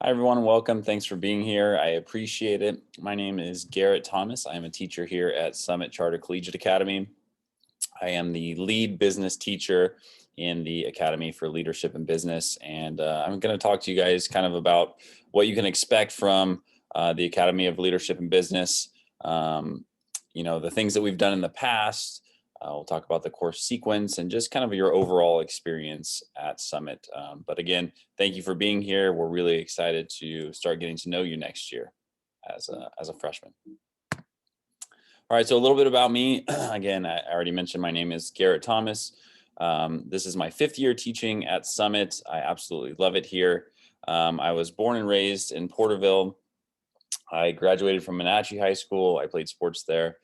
Hi, everyone. Welcome. Thanks for being here. I appreciate it. My name is Garrett Thomas. I am a teacher here at Summit Charter Collegiate Academy. I am the lead business teacher in the Academy for Leadership and Business. And I'm going to talk to you guys kind of about what you can expect from the Academy of Leadership and Business. Um, the things that we've done in the past. We'll talk about the course sequence and just kind of your overall experience at Summit. But again, thank you for being here. We're really excited to start getting to know you next year as a freshman. All right, so a little bit about me. Again, I already mentioned my name is Garrett Thomas. This is my fifth year teaching at Summit. I absolutely love it here. I was born and raised in Porterville. I graduated from Menachie High School. I played sports there.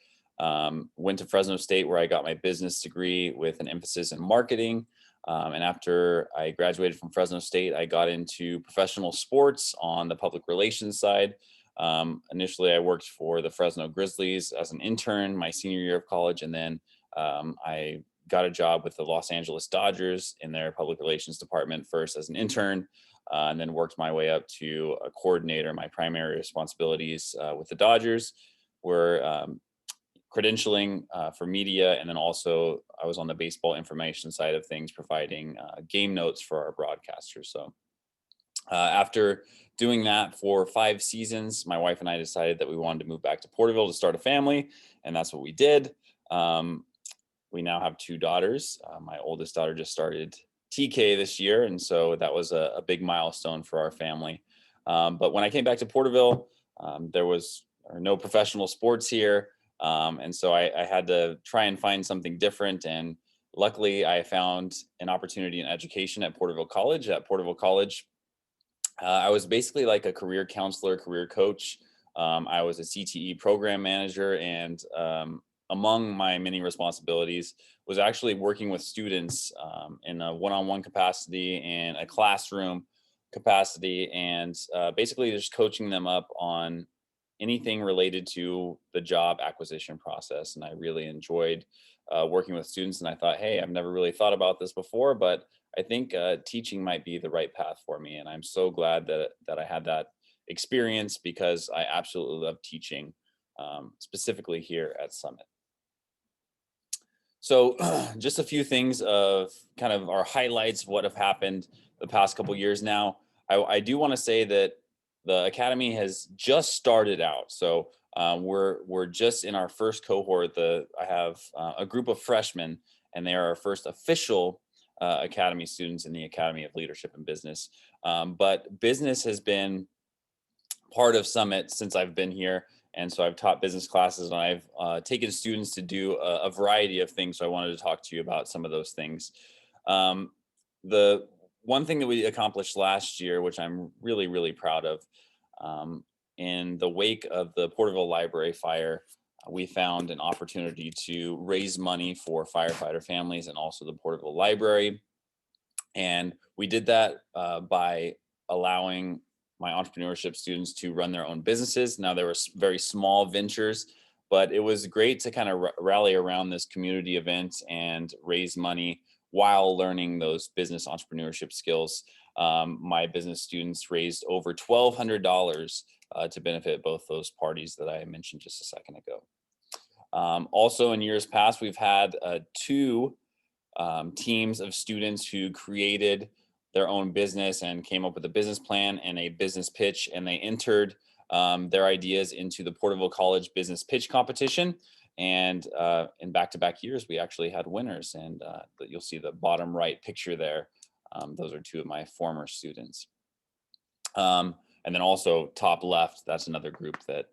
Went to Fresno State where I got my business degree with an emphasis in marketing. And after I graduated from Fresno State, I got into professional sports on the public relations side. Initially, I worked for the Fresno Grizzlies as an intern my senior year of college, and then I got a job with the Los Angeles Dodgers in their public relations department first as an intern, and then worked my way up to a coordinator. My primary responsibilities with the Dodgers were credentialing for media, and then also I was on the baseball information side of things, providing game notes for our broadcasters. So after doing that for 5 seasons, my wife and I decided that we wanted to move back to Porterville to start a family, and that's what we did. Um, we now have two daughters. My oldest daughter just started TK this year, and so that was a big milestone for our family. But when I came back to Porterville, there was no professional sports here, and so I had to try and find something different. And luckily, I found an opportunity in education at Porterville College. At Porterville College, I was basically like a career counselor, career coach. I was a CTE program manager, and among my many responsibilities was actually working with students in a one-on-one capacity and a classroom capacity, and basically just coaching them up on anything related to the job acquisition process. And I really enjoyed working with students. And I thought, hey, I've never really thought about this before, but I think teaching might be the right path for me. And I'm so glad that I had that experience because I absolutely love teaching, specifically here at Summit. So, just a few things of kind of our highlights of what have happened the past couple years now. I do want to say that the academy has just started out, so we're just in our first cohort. I have a group of freshmen, and they are our first official academy students in the Academy of Leadership and Business. But business has been part of Summit since I've been here. And so I've taught business classes, and I've taken students to do a variety of things. So I wanted to talk to you about some of those things. The one thing that we accomplished last year, which I'm really, really proud of, um, in the wake of the Porterville Library fire, we found an opportunity to raise money for firefighter families and also the Porterville Library. And we did that by allowing my entrepreneurship students to run their own businesses. Now, there were very small ventures, but it was great to kind of rally around this community event and raise money while learning those business entrepreneurship skills. My business students raised over $1,200 to benefit both those parties that I mentioned just a second ago. Also, in years past, we've had two teams of students who created their own business and came up with a business plan and a business pitch, and they entered their ideas into the Porterville College Business Pitch Competition. And in back-to-back years, we actually had winners, and you'll see the bottom right picture there. Those are two of my former students. And then also top left, that's another group that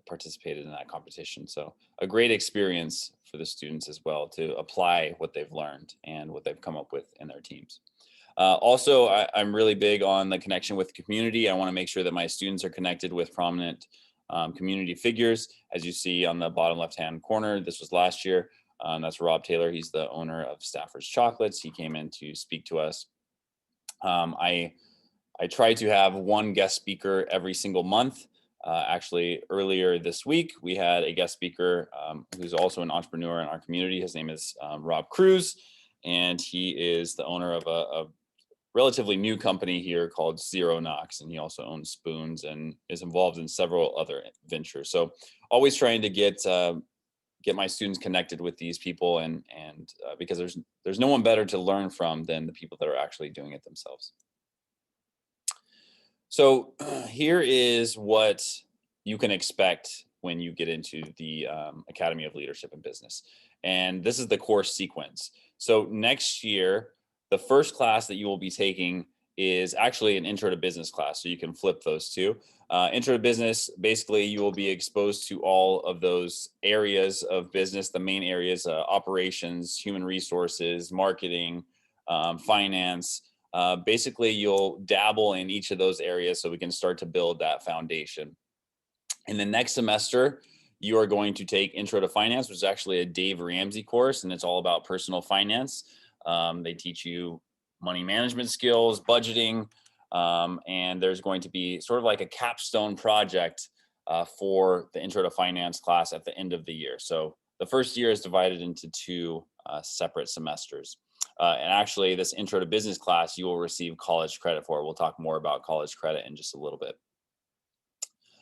participated in that competition. So a great experience for the students as well to apply what they've learned and what they've come up with in their teams. Also, I'm really big on the connection with the community. I want to make sure that my students are connected with prominent community figures. As you see on the bottom left-hand corner, this was last year. That's Rob Taylor. He's the owner of Stafford's Chocolates. He came in to speak to us. I try to have one guest speaker every single month. Actually, earlier this week, we had a guest speaker who's also an entrepreneur in our community. His name is Rob Cruz, and he is the owner of a relatively new company here called Zero Knox, and he also owns Spoons and is involved in several other ventures. So always trying to get my students connected with these people, and because there's no one better to learn from than the people that are actually doing it themselves. So here is what you can expect when you get into the Academy of Leadership and Business. And this is the course sequence. So next year, the first class that you will be taking is actually an intro to business class. So you can flip those two. Intro to business, basically you will be exposed to all of those areas of business, the main areas, operations, human resources, marketing, finance. Basically, you'll dabble in each of those areas so we can start to build that foundation. In the next semester, you are going to take Intro to Finance, which is actually a Dave Ramsey course, and it's all about personal finance. They teach you money management skills, budgeting, and there's going to be sort of like a capstone project for the Intro to Finance class at the end of the year. So the first year is divided into two separate semesters. And actually, this Intro to Business class, you will receive college credit for. We'll talk more about college credit in just a little bit.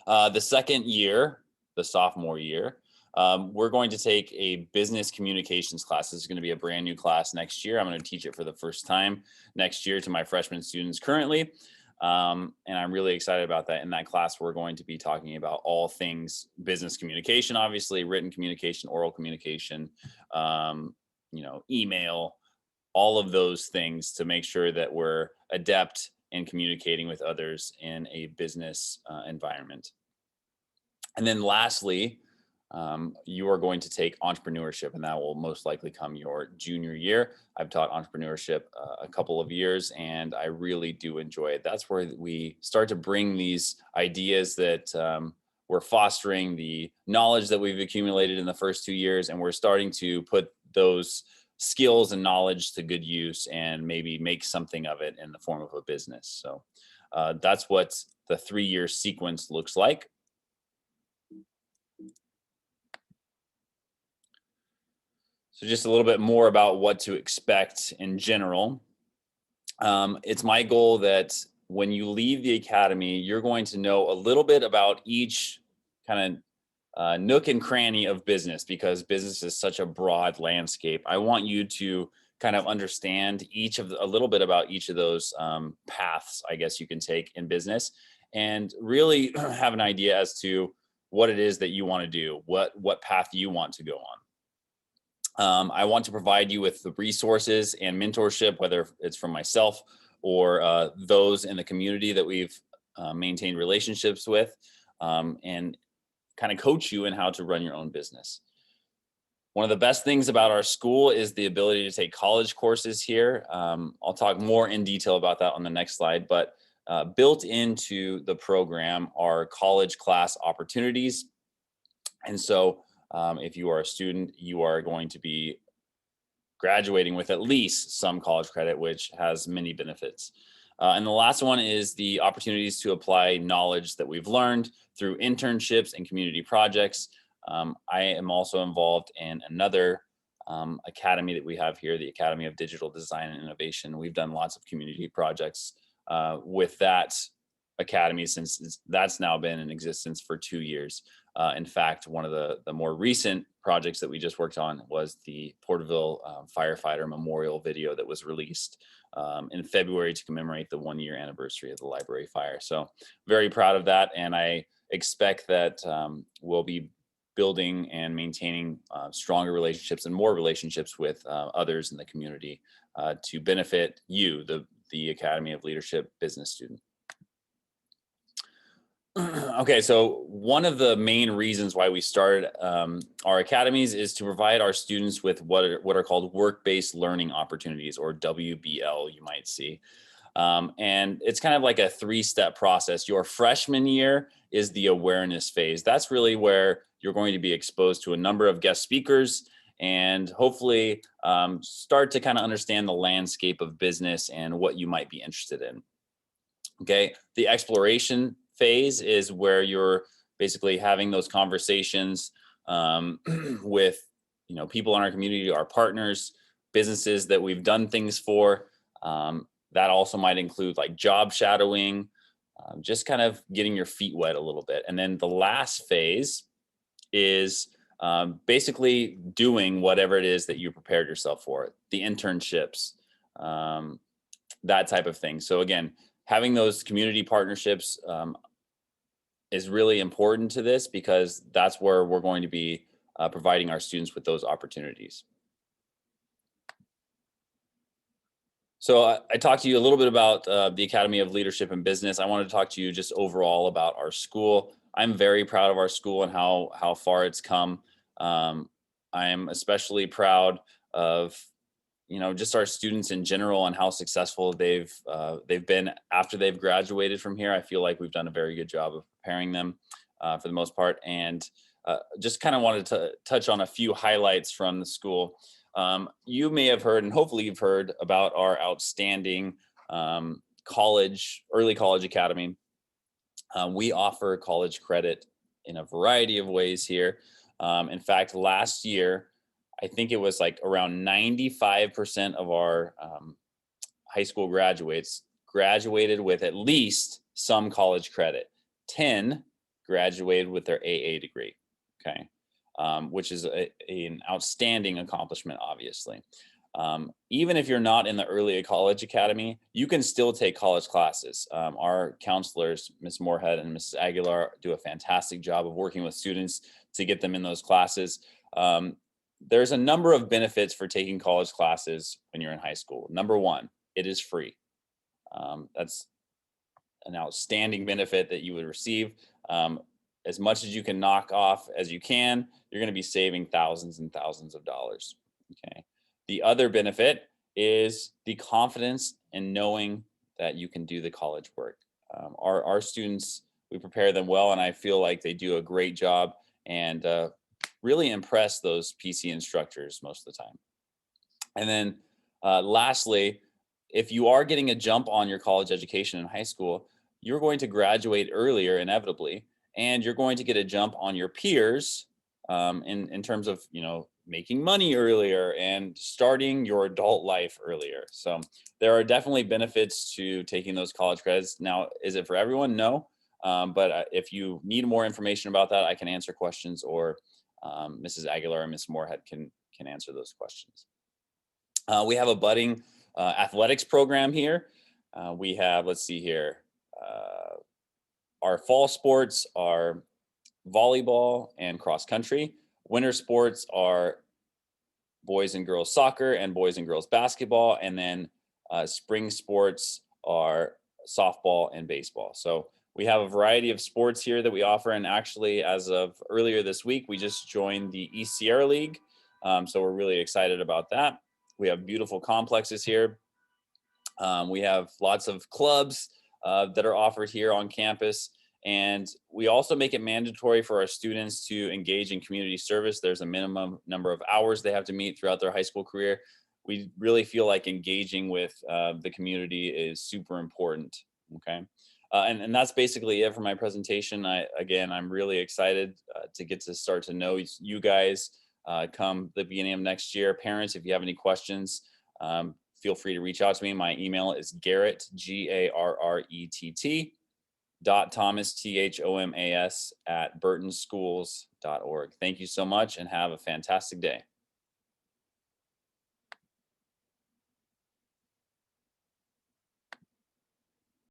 The second year, the sophomore year, we're going to take a business communications class. This is going to be a brand new class next year. I'm going to teach it for the first time next year to my freshman students currently. And I'm really excited about that. In that class, we're going to be talking about all things business communication, obviously written communication, oral communication, email, all of those things to make sure that we're adept in communicating with others in a business environment. And then lastly, you are going to take entrepreneurship, and that will most likely come your junior year. I've taught entrepreneurship a couple of years, and I really do enjoy it. That's where we start to bring these ideas that we're fostering, the knowledge that we've accumulated in the first 2 years, and we're starting to put those skills and knowledge to good use and maybe make something of it in the form of a business. So that's what the 3-year sequence looks like. So just a little bit more about what to expect in general. It's my goal that when you leave the academy, you're going to know a little bit about each kind of nook and cranny of business, because business is such a broad landscape. I want you to kind of understand a little bit about each of those paths, I guess you can take in business, and really have an idea as to what it is that you want to do, what path you want to go on. I want to provide you with the resources and mentorship, whether it's from myself or those in the community that we've maintained relationships with, and kind of coach you in how to run your own business. One of the best things about our school is the ability to take college courses here. I'll talk more in detail about that on the next slide, but built into the program are college class opportunities. And so if you are a student, you are going to be graduating with at least some college credit, which has many benefits. And the last one is the opportunities to apply knowledge that we've learned through internships and community projects. I am also involved in another academy that we have here, the Academy of Digital Design and Innovation. We've done lots of community projects with that academy since that's now been in existence for 2 years. In fact, one of the more recent projects that we just worked on was the Porterville firefighter memorial video that was released in February to commemorate the 1-year anniversary of the library fire. So very proud of that. And I expect that we'll be building and maintaining stronger relationships and more relationships with others in the community to benefit you, the Academy of Leadership business student. Okay, so one of the main reasons why we started our academies is to provide our students with what are called work-based learning opportunities, or WBL, you might see. And it's kind of like a 3-step process. Your freshman year is the awareness phase. That's really where you're going to be exposed to a number of guest speakers and hopefully start to kind of understand the landscape of business and what you might be interested in. Okay, the exploration phase is where you're basically having those conversations with people in our community, our partners, businesses that we've done things for. That also might include like job shadowing, just kind of getting your feet wet a little bit. And then the last phase is basically doing whatever it is that you prepared yourself for, the internships, um, that type of thing. So again, having those community partnerships is really important to this, because that's where we're going to be providing our students with those opportunities. So I talked to you a little bit about the Academy of Leadership and Business. I wanted to talk to you just overall about our school. I'm very proud of our school and how far it's come. I am especially proud of just our students in general and how successful they've been after they've graduated from here. I feel like we've done a very good job of preparing them for the most part, and just kind of wanted to touch on a few highlights from the school. You may have heard, and hopefully you've heard, about our outstanding early college academy. We offer college credit in a variety of ways here. In fact, last year, I think it was like around 95% of our high school graduates graduated with at least some college credit. 10 graduated with their AA degree. Okay. Which is an outstanding accomplishment, obviously. Even if you're not in the early college academy, you can still take college classes. Our counselors, Ms. Moorhead and Mrs. Aguilar, do a fantastic job of working with students to get them in those classes. There's a number of benefits for taking college classes when you're in high school. Number one, it is free. That's an outstanding benefit that you would receive. As much as you can knock off as you can, you're going to be saving thousands and thousands of dollars. Okay. The other benefit is the confidence in knowing that you can do the college work. Our students, we prepare them well, and I feel like they do a great job and really impress those PC instructors most of the time. And then lastly, if you are getting a jump on your college education in high school, you're going to graduate earlier inevitably, and you're going to get a jump on your peers in terms of making money earlier and starting your adult life earlier. So there are definitely benefits to taking those college credits. Now, is it for everyone? No. But if you need more information about that, I can answer questions, or Mrs. Aguilar and Ms. Moorhead can answer those questions. We have a budding athletics program here. We have, let's see here, our fall sports are volleyball and cross country. Winter sports are boys and girls soccer and boys and girls basketball. And then spring sports are softball and baseball. So we have a variety of sports here that we offer. And actually, as of earlier this week, we just joined the East Sierra League. So we're really excited about that. We have beautiful complexes here. We have lots of clubs that are offered here on campus. And we also make it mandatory for our students to engage in community service. There's a minimum number of hours they have to meet throughout their high school career. We really feel like engaging with the community is super important. Okay. And that's basically it for my presentation. I'm really excited to get to start to know you guys come the beginning of next year. Parents, if you have any questions, feel free to reach out to me. My email is Garrett, GARRETT, .Thomas, THOMAS, @burtonschools.org. Thank you so much and have a fantastic day.